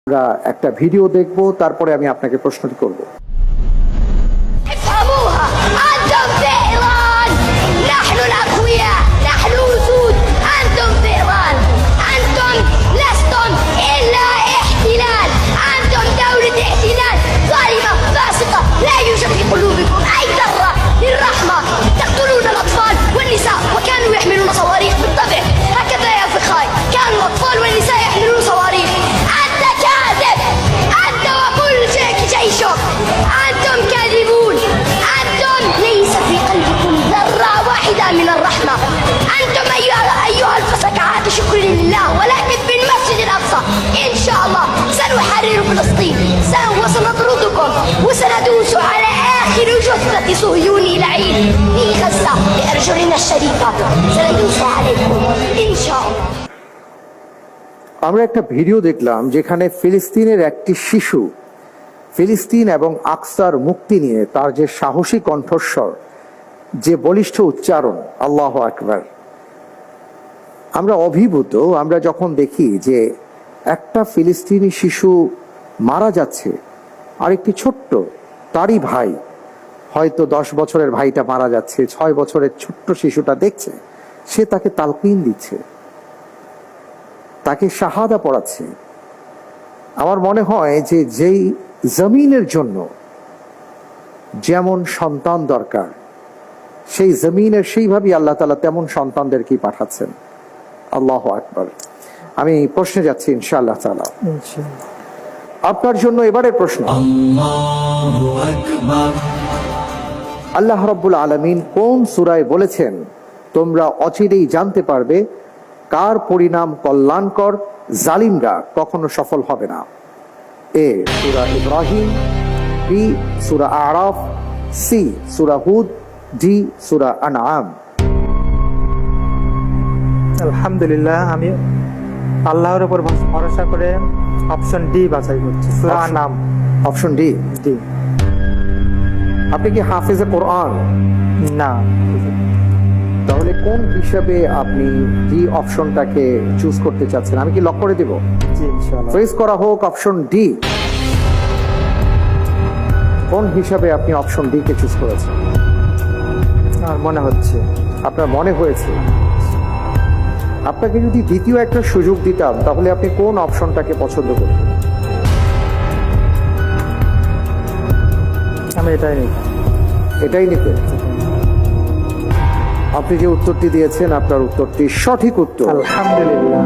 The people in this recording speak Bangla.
আমরা একটা ভিডিও দেখব, তারপরে আমি আপনাকে প্রশ্নটি করব। افهموها أنتم في إيران نحن الأقوياء نحن أسود أنتم في إيران أنتم لستم إلا احتلال أنتم دولة احتلال ظالمة فاسقة لا يوجد في قلوبكم أي ذرة للرحمة تقتلون الأطفال والنساء وكانوا يحملون صواريخ بالطبع هكذا يا فخاي كانوا الأطفال والنساء يحملون صواريخ أنت كاذب أنت وكل جيشك أنتم كاذبون أنتم ليس في قلبكم ذرة واحدة من الرحمة أنتم أيها الفسقعات شكر لله ولكن في المسجد الأقصى إن شاء الله سنحرر فلسطين وسنطردكم وسندوس على آخر جثة صهيوني لعين في غزة بأرجلنا الشريفة سندوس عليكم إن شاء الله। আমরা একটা ভিডিও দেখলাম যেখানে ফিলিস্তিনের একটি শিশু ফিলিস্তিন এবং আকসার মুক্তি নিয়ে তার যে সাহসী কণ্ঠস্বর, যে বলিষ্ঠ উচ্চারণ, আল্লাহু আকবার, আমরা অভিভূত। আমরা যখন দেখি যে একটা ফিলিস্তিনি শিশু মারা যাচ্ছে, আরেকটি ছোট্ট তারই ভাই, হয়তো 10 বছরের ভাইটা মারা যাচ্ছে, 6 বছরের ছোট্ট শিশুটা দেখছে, সে তাকে তালকিন দিচ্ছে, তাকে শাহাদা পড়াচ্ছে। আমার মনে হয় যে যেই জমিনের জন্য যেমন সন্তান দরকার, সেই জমিনের সেইভাবেই আল্লাহ তাআলা তেমন সন্তানদেরকেই পাঠাচ্ছেন। আল্লাহু আকবার। আমি প্রশ্নে যাচ্ছি ইনশাআল্লাহ তাআলা। আপনার জন্য এবারের প্রশ্ন, আল্লাহ রাব্বুল আলামিন কোন সূরায় বলেছেন তোমরা অচিরেই জানতে পারবে কার পরিণাম কল্যাণকর, জালিমরা কখনো সফল হবে না? এ সূরা ইব্রাহিম, বি সূরা আরাফ, সি সূরা হুদ, ডি সূরা আনআম। আলহামদুলিল্লাহ, আমি আল্লাহর উপর ভরসা করে অপশন ডি বাছাই করছি, সূরা আনআম। Option D. ডি। আপনি কি হাফেজে কোরআন? না। তাহলে কোন হিসাবে আপনি ডি অপশনটাকে চুজ করতে চাচ্ছেন? আমি কি লক করে দিব? জি ইনশাআল্লাহ। ফ্রেজ করা হোক অপশন ডি। কোন হিসাবে আপনি অপশন ডি কে চুজ করেছেন? আমার মনে হচ্ছে। আপনার মনে হয়েছে? আপনাকে যদি দ্বিতীয় একটা সুযোগ দিতাম তাহলে আপনি কোন অপশনটাকে পছন্দ করতেন? আমি এটাই নিই। এটাই নিতেন? আপনি যে উত্তরটি দিয়েছেন আপনার উত্তরটি সঠিক উত্তর। আলহামদুলিল্লাহ।